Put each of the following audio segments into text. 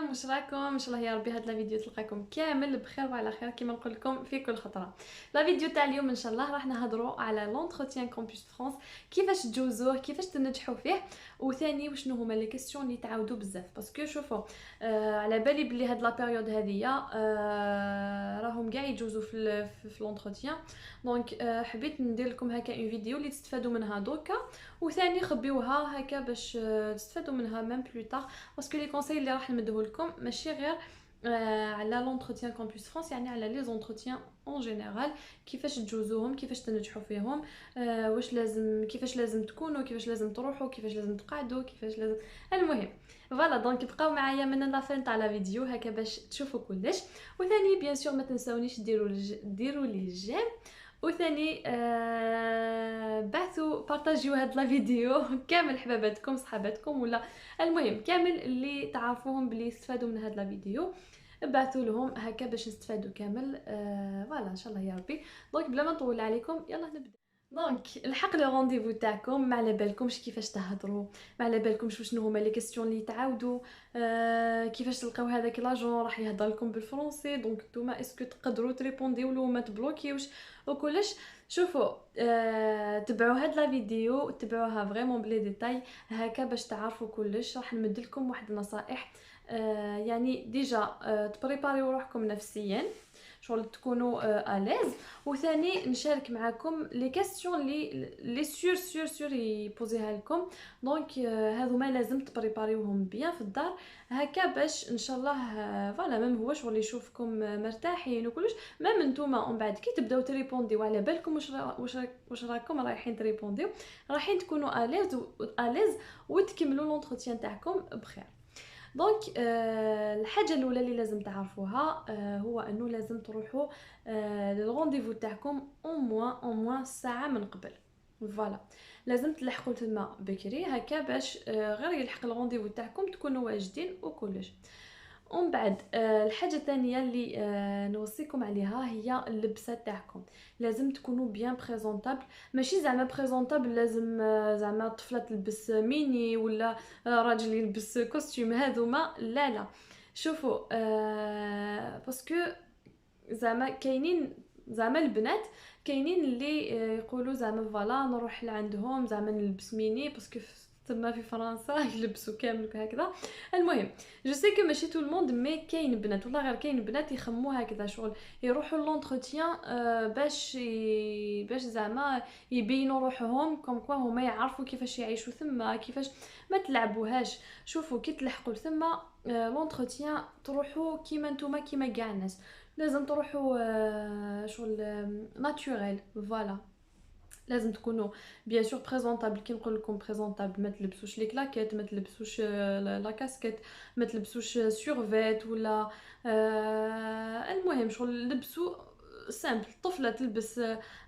عليكم، واش راكم؟ ان شاء الله يا ربي هاد الفيديو تلقاكم كامل بخير وعلى خير كما نقول لكم في كل خطره. لا فيديو تاع اليوم ان شاء الله راح نهضروا على لونتروتيان كومبوس فرانس، كيفاش تجوزوه، كيفاش تنجحوا فيه، وثاني وشنو هما لي كيسيون اللي تعاودوا بزاف باسكو شوفوا. على بالي بلي هاد لا بيريود هذيا راهم كاع يجوزوا في لونتروتيان. دونك حبيت ندير لكم هكا اون فيديو اللي تستفادوا منها دوكا، وثاني خبيوها هكا باش تستفادوا منها ميم بلو تار. باسكو لي كونساي اللي راح نمديه لكم ماشي غير على لونتروتيان كومبوس فرانس، يعني على لي زونتروتيان اون جينيرال، كيفاش تجوزوهم، كيفاش تنجحوا فيهم، واش لازم، كيفاش لازم تكونوا، كيفاش لازم تروحوا، كيفاش لازم تقعدوا، كيفاش لازم. المهم فوالا، دونك بقاو معايا من لا فين تاع لا فيديو هكا باش تشوفوا كلش. وثاني بيان سور ما تنساونيش ديروا لي جيم، وثاني بعثوا بارطاجيو هاد لا فيديو كامل حباباتكم صحاباتكم ولا المهم كامل اللي تعرفوهم بلي يستفادوا من هاد لا فيديو، ابعثوا لهم هكا باش نستفادوا كامل. فوالا ان شاء الله يا ربي. دونك بلا ما نطول عليكم يلا نبدا. دونك الحق لو رونديفو تاعكم، ما على بالكمش كيفاش تهضروا، ما على بالكمش شنو هما لي كيسيون اللي تعاودوا، كيفاش تلقاو هذاك لاجون راح يهضر لكم بالفرنسي. دونك نتوما اسكو تقدروا تريبونديو له ما تبلوكيوش وكلش. شوفوا، تبعوا هاد لا فيديو، تبعوها فريمون بلي ديتاي هكا باش تعرفوا كلش. راح نمد لكم واحد النصائح، يعني ديجا تبريباريو روحكم نفسيا شغل تكونوا اليز. وثاني نشارك معكم لي كاستيون لي سور يبوزيها لكم. دونك هذوما لازم تبريباريوهم بيان في الدار هكا باش ان شاء الله فوالا ميم هو شغل يشوفكم مرتاحين وكلش. ميم نتوما ومن بعد كي تبداو تريبونديو على بالكم واش راكم رايحين تريبونديو، رايحين تكونوا اليز وتكملوا لونتروتيان تاعكم بخير. دونك الحاجه الاولى اللي لازم تعرفوها هو انه لازم تروحوا للرونديفو تاعكم اون موان ساعه من قبل. فوالا لازم تلحقوا تما بكري هكا باش غير يلحق الرونديفو تاعكم تكونوا واجدين وكلش. ومن بعد الحاجه الثانيه اللي نوصيكم عليها هي اللبسه تاعكم. لازم تكونوا بيان بريزونطابل، ماشي زعما بريزونطابل لازم زعما طفله تلبس ميني ولا راجل يلبس كوستيم، هذوما لا لا. شوفوا باسكو زعما كاينين زعما البنات كاينين اللي يقولوا زعما فوالا نروح لعندهم زعما نلبس ميني باسكو تما في فرنسا يلبسوا كامل هكذا. المهم جو سي كو ماشي تو الموند، مي كاين بنات والله غير كاين بنات يخموا هكذا شغل يروحوا لونتروتيان باش زعما يبينوا روحهم كوم كوا هما يعرفوا كيفاش يعيشوا ثم كيفاش. ما تلعبوهاش. شوفوا كي تلحقوا ثم لونتروتيان تروحوا كيما نتوما كيما كاع الناس. لازم تروحوا شغل ناتوريل. فوالا لازم تكونوا بيان سور بريزونطابل. كي نقول لكم بريزونطابل ما تلبسوش لي كلاكيت، ما تلبسوش لا كاسكيت، ما تلبسوش سورفيت ولا المهم شغل لبسوا سامبل. طفله تلبس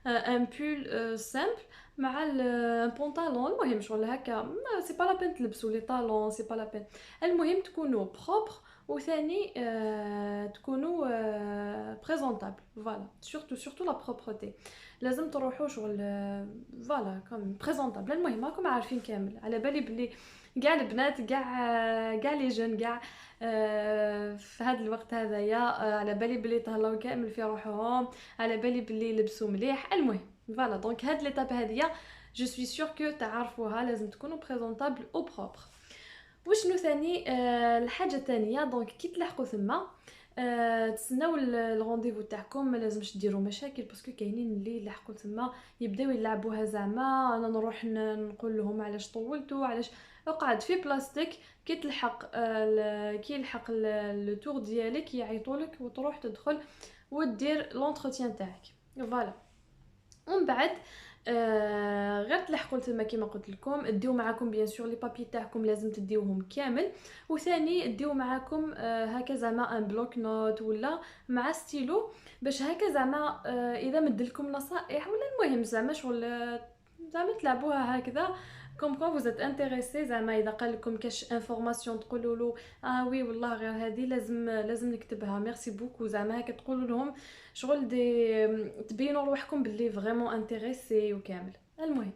ان بول سامبل مع البنطلون. المهم شغل هكا سي با لا بين تلبسوا لي طالون، سي با لا بين. المهم تكونوا بروبر، وثاني تكونوا بريزونطابل. فوالا سورتو لا بروبرتي لازم تروحوا شغل فوالا كوم بريزونطابل. المهم راكم عارفين كامل على بالي بلي كاع البنات كاع لي جون كاع في هذا الوقت هذايا على بالي بلي تهلاو كامل في روحهم، على بالي بلي لبسوا مليح. المهم فوالا دونك هاد ليتاب هذيا جو سوي سور كو تعرفوها. لازم تكونوا بريزونطابل او بروبر. وشنو ثاني الحاجه الثانيه دونك كي تلحقوا ثم تسناو الرونديفو تاعكم. ما لازمش ديروا مشاكل باسكو كاينين اللي يلحقوا تما يبداو يلعبوها زعما انا نروح نقول لهم علاش طولتوا علاش. اقعد في بلاستيك كي تلحق كي يلحق لو تور ديالك يعيطوا لك وتروح تدخل ودير لونتروتيان تاعك. فوالا ومن بعد غير تلحقوا تما كيما قلت لكم ديو معاكم بيان سور لي بابي تاعكم لازم تديوهم كامل. وثاني ديو معاكم هكا زعما ان بلوك نوت ولا مع ستيلو باش هكا زعما اذا مدلكم نصائح ولا المهم زعما شغل زعما تلعبوها هكذا كوم كوا فوزيت انتريسي. زعما اذا قال لكم كاش انفورماسيون تقولوا له وي والله غير هذه لازم نكتبها ميرسي بوكو. زعما هكا تقولوا لهم شغل دي تبينوا روحكم باللي فريمون انتريسي وكامل. المهم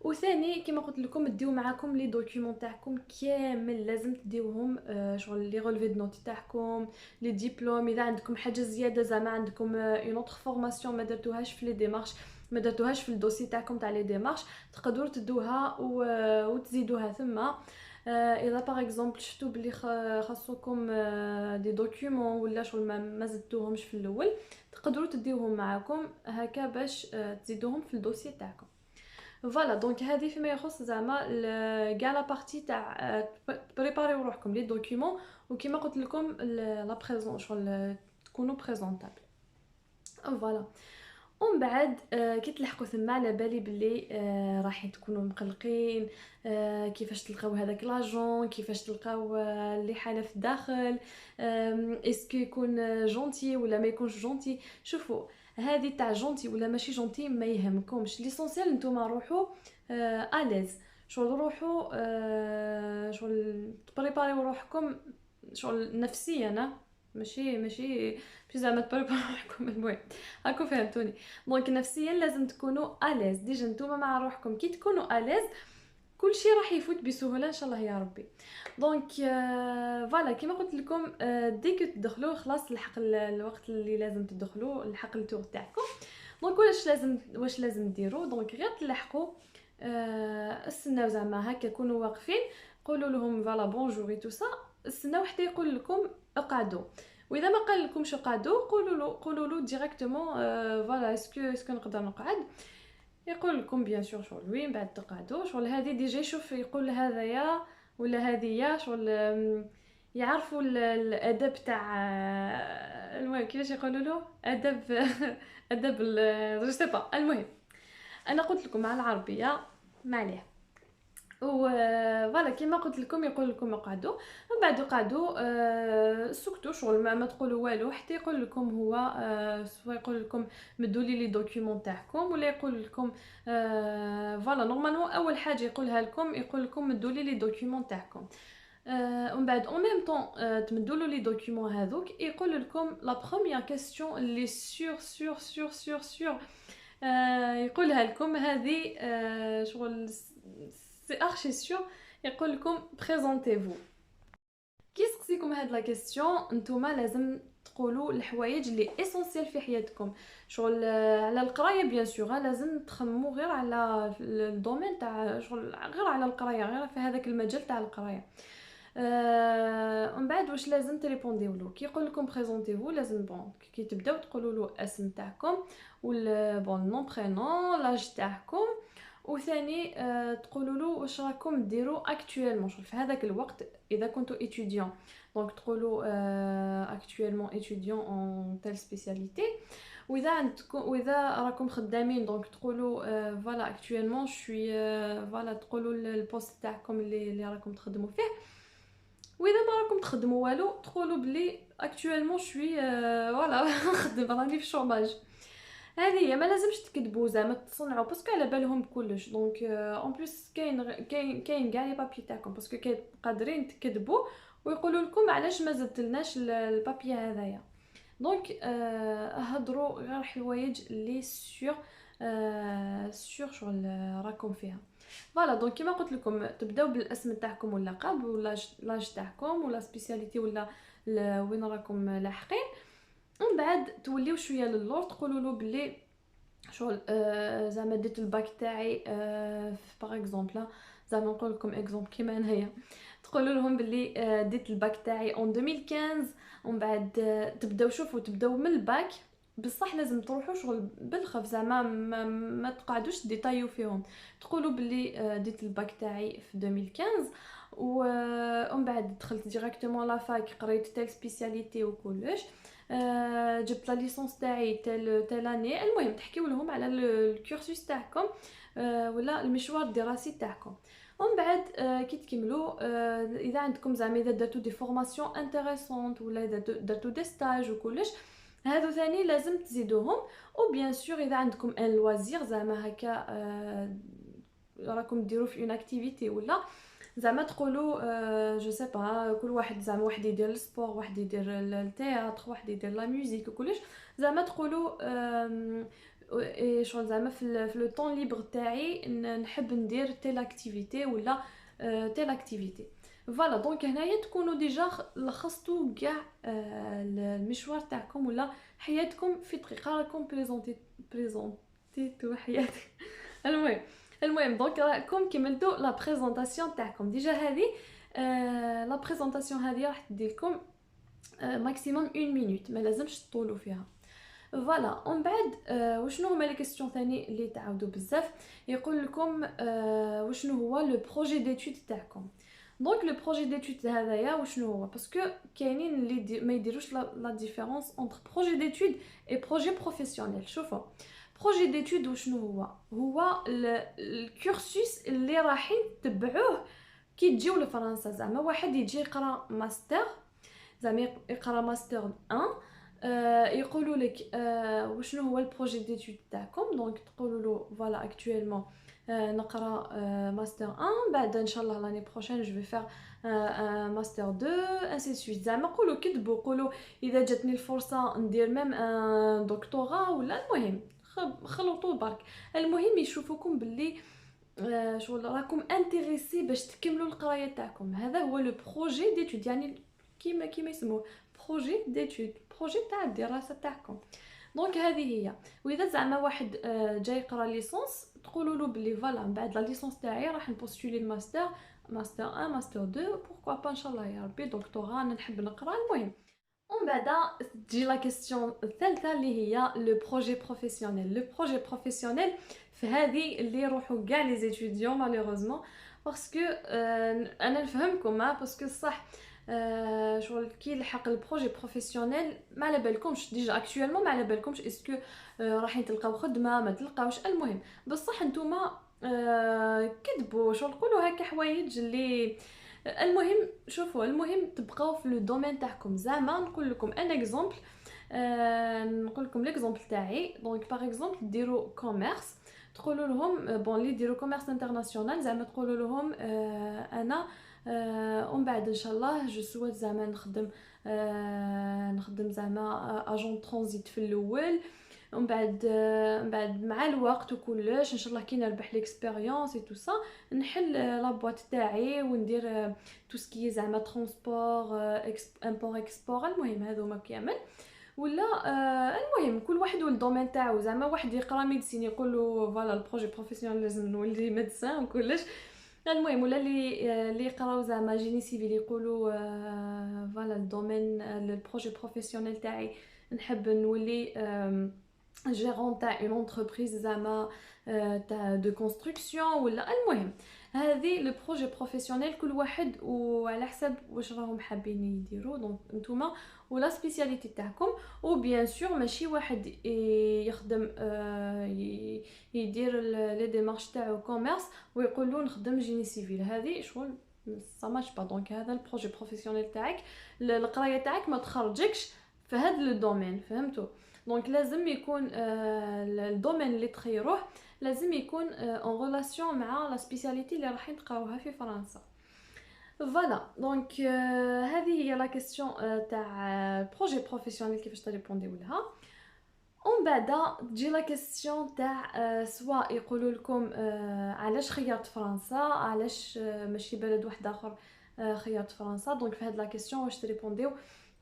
وثاني كما قلت لكم ديو معاكم لي دوكيومون تاعكم كامل، لازم تديوهم شغل لي رولفي دو نوت تاعكم، لي ديبلوم، اذا عندكم حاجه زياده زعما عندكم اون اوتر فورماسيون ما درتوهاش في لي ديمارش، ما درتوهاش في الدوسي تاعكم تاع لي ديمارش، تقدروا تدوها وتزيدوها ثم. اذا باغ اكزومبل شفتوا بلي خاصكم دي دوكيومون ولا شغل ما زدتوهمش في الاول، تقدروا تديوهم معاكم هكا باش تزيدوهم في الدوسي تاعكم. فوالا دونك هذه فيما يخص زعما كاع لا بارتي تاع بريباريو روحكم لي دوكيومون، وكما قلت لكم لا بريزون شغل تكونوا بريزونطابل. فوالا ومن بعد كي تلحقوا ثم على بالي بلي راح تكونوا مقلقين، كيفاش تلقاو هذاك لاجون، كيفاش تلقاو اللي حاله في الداخل، اسكو يكون جونتي ولا ما يكونش جونتي. شوفوا هذه تاع جونتي ولا ماشي جونتي ما يهمكمش، ليسونسيال نتوما روحوا اليز، شغل روحوا شغل تبريباريو روحكم شغل نفسيا، ماشي زعما تبريباريو روحكم. المهم هاكو فهمتوني. دونك نفسيا لازم تكونوا اليز ديجا نتوما مع روحكم، كي تكونوا اليز كل شيء راح يفوت بسهوله ان شاء الله يا ربي. دونك فوالا كيما قلت لكم ديك تدخلوا خلاص الحق الوقت اللي لازم تدخلوا الحق التور تاعكم. دونك واش لازم ديروا؟ دونك غير تلحقوا استناو زعما هكا كونوا واقفين، قولوا لهم فوالا بونجور تو سا، استناو حتى يقول لكم اقعدوا. واذا ما قال لكمش اقعدوا قولوا له ديريكتومون فوالا اسكو نقدر نقعد، يقول لكم بيان سور شغل وين بعد تقعدوا. شغل هذه ديجا يشوف يقول هذايا ولا هذيا شغل يعرفوا الادب تاع المهم كيفاش يقولوا له ادب ادب جو سي با. المهم انا قلت لكم على العربيه ما عليه. فوالا كيما قلت لكم يقول لكم اقعدوا، من بعد قعدوا سكتوا شغل ما تقولوا والو حتى يقول لكم هو سواء يقول لكم مدوا لي دوكيومون تاعكم ولا يقول لكم فوالا نورمالمون اول حاجه يقولها لكم يقول لكم مدوا لي دوكيومون تاعكم. ومن بعد اون ميم طون تمدوا له لي دوكيومون هذوك يقول لكم لا بروميير كيسيون اللي سور يقولها لكم هذه شغل سي ارشي سور، يقول لكم بريزونتيفو. كي يسقسيكم هاد لا كيسيون نتوما لازم تقولوا الحوايج اللي اسونسيال في حياتكم. شغل على القرايه بيان سور لازم تخمموا غير على الدومين تاع شغل غير على القرايه، غير في هذاك المجال تاع القرايه. ومن بعد واش لازم تريبونديو له كي يقول لكم بريزونتيفو، لازم بون كي تبداو تقولوا له اسم تاعكم ولا بون نون برينون لاج تاعكم، وثاني تقولوا له واش راكم ديروا اكطويلمون في هذاك الوقت اذا كنتوا étudiant. دونك تقولوا actuellement étudiant en telle spécialité. واذا راكم خدامين دونك تقولوا فوالا actuellement je suis فوالا تقولوا البوست تاعكم اللي راكم تخدموا فيه. واذا ما راكم تخدموا والو تقولوا بلي actuellement je suis فوالا نخدم راني في شوماج. هذه هي ما لازمش تكذبوا زعما تصنعوا باسكو على بالهم كلش. دونك اون بليس كاين كاع لي بابي تاعكم باسكو قادرين تكذبوا ويقولوا لكم علاش ما زدتلناش البابي هذايا. دونك هضروا غير حوايج لي سور شغل راكم فيها. فوالا دونك كيما قلت لكم تبداو بالاسم تاعكم واللقب ولا لاج تاعكم ولا سبيسياليتي ولا وين راكم لاحقين. ومن بعد توليو شويه للور تقولوا له بلي شغل زعما درت الباك تاعي باغ اكزومبل زعما نقول لكم اكزومبل كيما انايا، تقولوا لهم بلي درت الباك تاعي اون 2015. ومن بعد تبداو من الباك بصح لازم تروحوا شغل بالخف زعما ما تقعدوش ديتايو فيهم. تقولوا بلي درت الباك تاعي في 2015 ومن بعد دخلت ديريكتومون لا فاك قريت تال سبيسياليتي وكلش، جبت لا ليسونس تاعي تال اني. المهم تحكيو لهم على الكورسوس تاعكم ولا المشوار الدراسي تاعكم. ومن بعد كي تكملوا اذا عندكم زعما اذا درتو دي فورماسيون انتريسونت ولا اذا درتو دي ستاج وكلش هادو ثاني لازم تزيدوهم. وبيان سور اذا عندكم ان لوازير زعما هكا راكم ديروا في اون اكتيفيتي ولا زعما تقولوا جو سي با كل واحد زعما واحد يدير السبور واحد يدير التياتر واحد يدير لا ميوزيك وكلش زعما تقولوا شغل زعما في لو طون ليبر تاعي نحب ندير تيل اكتيفيتي ولا تيل اكتيفيتي. فوالا دونك هنايا تكونوا ديجا لخصتوا كاع المشوار تاعكم ولا حياتكم في دقيقه، راكم بريزونتيتو حياتي. المهم دونك راكم كملتوا لا بريزونطاسيون تاعكم ديجا. هذه لا بريزونطاسيون هذه راح تدير لكم ماكسيموم 1 مينوت، ما لازمش تطولوا فيها. فوالا ومن بعد وشنو هما لي كيسيون ثاني اللي تعاودوا بزاف، يقول لكم وشنو هو لو بروجي ديتود تاعكم. دونك لو بروجي ديتود هذايا وشنو هو، باسكو كاينين اللي ما يديروش لا ديفيرونس انتر بروجي ديتود اي بروجي بروفيسيونيل. شوفوا بروجي ديتود وشنو هو الكورسوس اللي رايحين تتبعوه كي تجيو لفرنسا. زعما واحد يجي يقرا ماستر، زعما يقرا ماستر 1 يقولوا لك وشنو هو البروجي ديتود تاعكم. دونك تقولوا له فوالا اكطويلمون نقرا ماستر 1، بعد ان شاء الله لاني بروشين جو في فير ماستر 2 انسي سويت. زعما قولوا كذبوا، قولوا اذا جاتني الفرصه ندير ميم دكتوراه ولا. المهم خلطوا برك، المهم يشوفوكم باللي شغل راكم انتريسي باش تكملوا القرايه تاعكم. هذا هو لو بروجي ديتود، يعني كيما يسموه بروجي ديتود، بروجي تاع الدراسه تاعكم. دونك هذه هي. واذا زعما واحد جاي يقرا ليسونس تقولوا له بلي فوالا من بعد لا ليسونس تاعي راح نبوستولي الماستر، ماستر 1 ماستر 2 بوركوا با ان شاء الله يا ربي دكتوراه نحب نقرا. المهم ومن بعد تجي لا كيسيون الثالثه اللي هي لو بروجي بروفيسيونيل. لو بروجي بروفيسيونيل فهذه اللي يروحوا كاع لي زيتيديون مالوغوزمون، باسكو انا نفهمكم باسكو صح شغل كي يلحق البروجي بروفيسيونيل ما على بالكمش ديجا اكطويلمون، ما على بالكمش اسكو رايحين تلقاو خدمه ما تلقاوش. المهم بصح نتوما كذبوا شغل قولوا هكا حوايج اللي المهم شوفوا المهم تبقاو في لو دومين تاعكم. زعما نقول لكم ان اكزامبل، نقول لكم ليكزامبل تاعي. دونك باغ اكزامبل ديروا كوميرس، تقولوا لهم بون لي ديروا كوميرس انترناسيونال، زعما تقولوا لهم انا ومن بعد ان شاء الله جو سويت زعما نخدم زعما اجون ترانزيت في الاول، ومن بعد مع الوقت وكلش ان شاء الله كي نربح ليكسبيريونس اي تو سا نحل لا بواط تاعي وندير تو سكي زعما ترونسبور امبور اكسبور. المهم هذوما كامل ولا المهم كل واحد والدومين تاعو. زعما واحد يقرا ميديسين يقول له فوالا البروجي بروفيسيونيل لازم نولي ميدسان وكلش. المهم ولا اللي يقراو زعما جيني سيفيل يقولوا فوالا الدومين البروجي بروفيسيونيل تاعي نحب نولي جيرون تاع اون انتربريز زعما تاع دو كونستركسيون ولا. المهم هذه لو بروجي بروفيسيونيل كل واحد وعلى حسب واش راهم حابين يديروا. دونك نتوما ولا سبيسياليتي تاعكم. وبيان سور ماشي واحد يخدم يدير لي ديمارش تاعو كوميرس ويقول له نخدم جيني سيفيل، هذه شغل ساماش با. دونك هذا البروجي بروفيسيونيل تاعك القرايه تاعك ما تخرجكش في هذا لو دومين، فهمتوا؟ دونك لازم يكون الدومين اللي تخيروه لازم يكون en relation مع لا سبيسياليتي اللي راح تقراوها في فرنسا. فوالا دونك هذه هي لا كيسيون تاع بروجي بروفيسيونيل كيفاش تريبونديو لها. ومن بعد تجي لا كيسيون تاع سواء يقولوا لكم علاش خيرت فرنسا، علاش ماشي بلد واحد اخر خيرت فرنسا. دونك في هاد لا كيسيون واش تريبونديو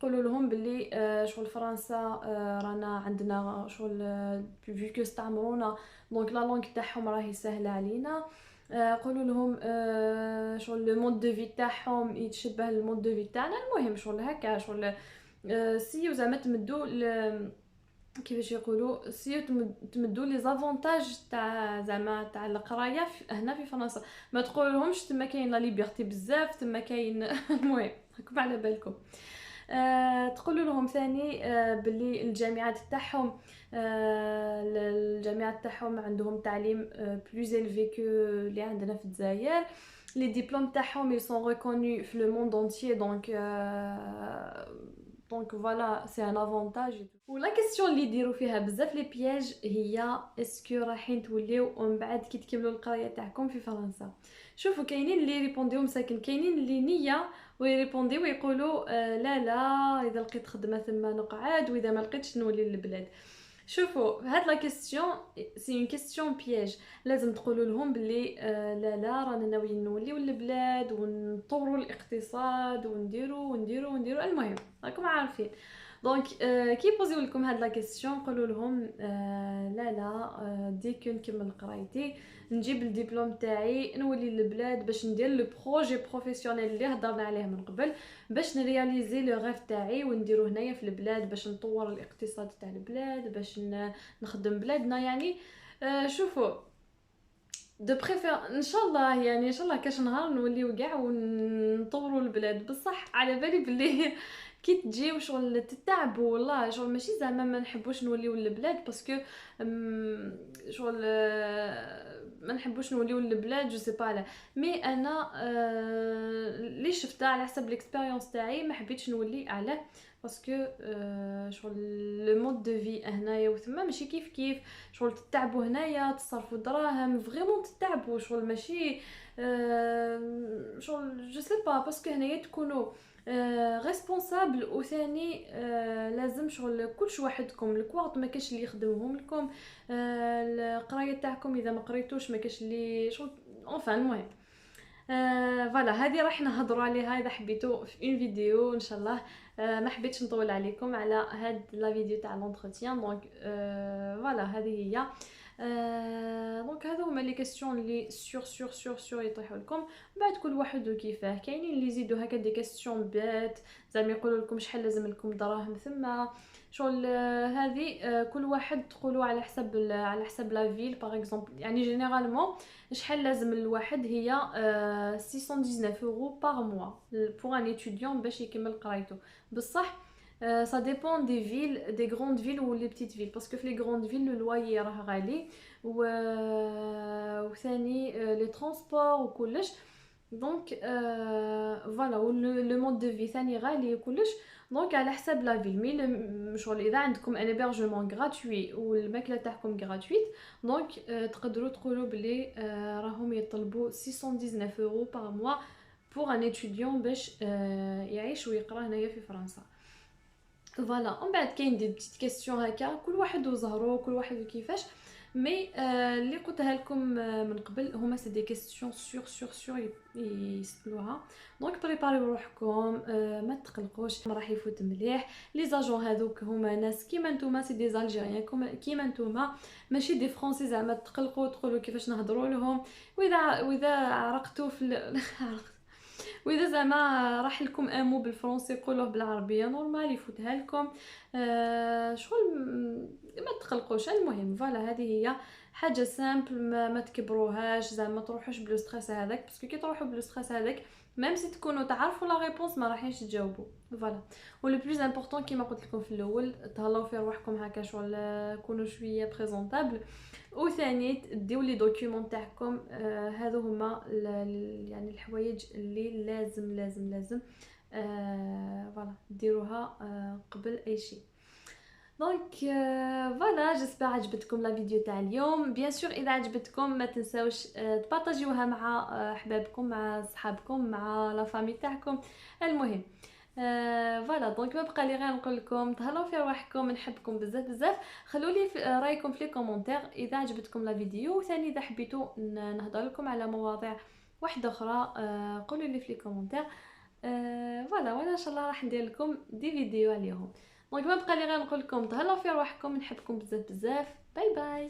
قولوا لهم باللي شغل فرنسا رانا عندنا شغل فيو كو استعمرونا دونك لا لونغ تاعهم راهي سهله علينا. قولوا لهم شغل لو مود دو في تاعهم يتشبه المود دو في تاعنا. المهم شغل هكا شغل سيو زعما تمدوا كيفاش يقولوا سيو تمدوا لي زافونتاج تاع زعما تاع القرايه هنا في فرنسا. ما تقولوا لهمش تما كاين لا ليبرتي بزاف تما كاين المهم راكم على بالكم. تقولوا لهم ثاني باللي الجامعات تاعهم الجامعات تاعهم عندهم تعليم بلوز إليفي كو اللي عندنا في الجزائر. لي ديبلوم تاعهم ils sont reconnus في le monde entier donc voilà c'est un avantage. ولا كيسيون اللي يديروا فيها بزاف لي بياج هي اسكو رايحين توليو ومن بعد كي تكملوا القرايه تاعكم في فرنسا. شوفوا كاينين اللي يريبونديو مساكن، كاينين اللي نيه ويريبونديو ويقولوا لا اذا لقيت خدمه ثم نقعد واذا ما لقيتش نولي للبلاد. شوفوا هاد لا كيسيون سي اون كيسيون بياج. لازم تقولوا لهم بلي لا رانا ناويين نوليو للبلاد ونطوروا الاقتصاد ونديروا المهم راكم عارفين. دونك كي يبوزيو لكم هاد لا كيسيون قولوا لهم لا دي كو نكمل قرايتي نجيب الدبلوم تاعي نولي للبلاد باش ندير لو بروجي بروفيسيونيل اللي هضرنا عليه من قبل، باش نرياليزي لو غيف تاعي ونديرو هنايا في البلاد باش نطور الاقتصاد تاع البلاد باش نخدم بلادنا يعني. شوفوا دو بريفير ان شاء الله يعني ان شاء الله كاش نهار نوليو كاع ونطوروا البلاد. بصح على بالي بلي كي تجيو شغل تتعبوا والله شغل ماشي زعما ما نحبوش نوليو للبلاد باسكو شغل ما نحبوش نوليو للبلاد جو سي با لا. مي انا اللي شفتها على حسب الاكسبيريونس تاعي ما حبيتش نولي على باسكو شغل لو مود دو في هنايا وثما ماشي كيف كيف. شغل تتعبوا هنايا تصرفوا دراهم فريمون تتعبوا شغل ماشي شغل جو سي با باسكو هنايا تكونوا ريسبونسابل وثاني لازم شغل كلش وحدكم الكوارت ما كاش اللي يخدمهم لكم القرايه تاعكم اذا ما قريتوش ما كاش اللي شغل اونفان المهم. فوالا هذه راح نهضروا عليها اذا حبيتوا في اون فيديو ان شاء الله. ما حبيتش نطول عليكم على هاد لا فيديو تاع لونتروتيان دونك فوالا هذه هي. دونك هذو هما لي كيسيون اللي سور يطيحوا لكم. بعد كل واحد وكيفاه كاينين اللي يزيدوا هكا دي كيسيون بات زعما يقولوا لكم شحال لازم لكم دراهم ثم شغل هذه كل واحد تقولوا على حسب لا فيل باغ اكزومبل يعني جينيرالمون شحال لازم الواحد هي 619 اورو باغ موا بور ان ايتوديون باش يكمل قرايته. بصح ça dépend des villes des grandes villes ou les petites villes parce que في les grandes villes le loyer راه غالي وثاني les transports وكلش دونك فوالا لو مود دو في ثاني غالي وكلش دونك على حساب لا فيل. مي شغل اذا عندكم ان هيبرجمون غراتوي والماكله تاعكم غراتويت دونك تقدروا تقولوا بلي راهم يطلبوا 619 اورو باغ موا بور ان اتيديون باش يعيش ويقرا هنايا في فرنسا. فوالا ومن بعد كاين دي بتيت كيسيون هكا كل واحد وزهرو كل واحد وكيفاش. مي اللي قلتها لكم من قبل هما سي دي كيسيون سور يسالوها دونك بريباريو روحكم ما تقلقوش راح يفوت مليح. لي زاجون هذوك هما ناس كيما نتوما سي دي الجيريان كيما نتوما ماشي دي فرونسي زعما تقلقوا تقولوا كيفاش نهضروا لهم. واذا عرقتوا في واذا زعما راح لكم امو بالفرنسي قولوه بالعربيه نورمال يفوتها لكم. شغل ما تقلقوش المهم فوالا هذه هي حاجه سامبل ما تكبروهاش زعما ما تروحوش بلو ستريس هذاك باسكو كي تروحوا بلو ستريس هذاك ميم سي تكونوا تعرفوا لا ريبونس ما راحينش تجاوبوا. فوالا ولو بلوز امبورطون كيما قلت لكم في الاول تهلاو في روحكم هكا شغل كونوا شويه بريزونطابل وثاني ديو لي دوكيومون تاعكم. هذو هما يعني الحوايج اللي لازم فوالا ديروها قبل اي شيء. دونك فوالا جيسبر عجبتكم لا فيديو تاع اليوم. بيان سور اذا عجبتكم ما تنساوش تبارطاجيوها مع احبابكم مع صحابكم مع لا فامي تاعكم المهم. فوالا دونك ما بقى لي غير نقول لكم تهلاو في رواحكم نحبكم بزاف. خلوا لي رايكم في لي كومونتير اذا عجبتكم لا فيديو وثاني اذا حبيتوا نهضر لكم على مواضيع واحده اخرى قولوا لي في لي كومونتير. فوالا وانا ان شاء الله راح ندير لكم دي فيديو عليهم. دونك ما بقى لي غير نقول لكم تهلاو في رواحكم نحبكم بزاف. باي باي.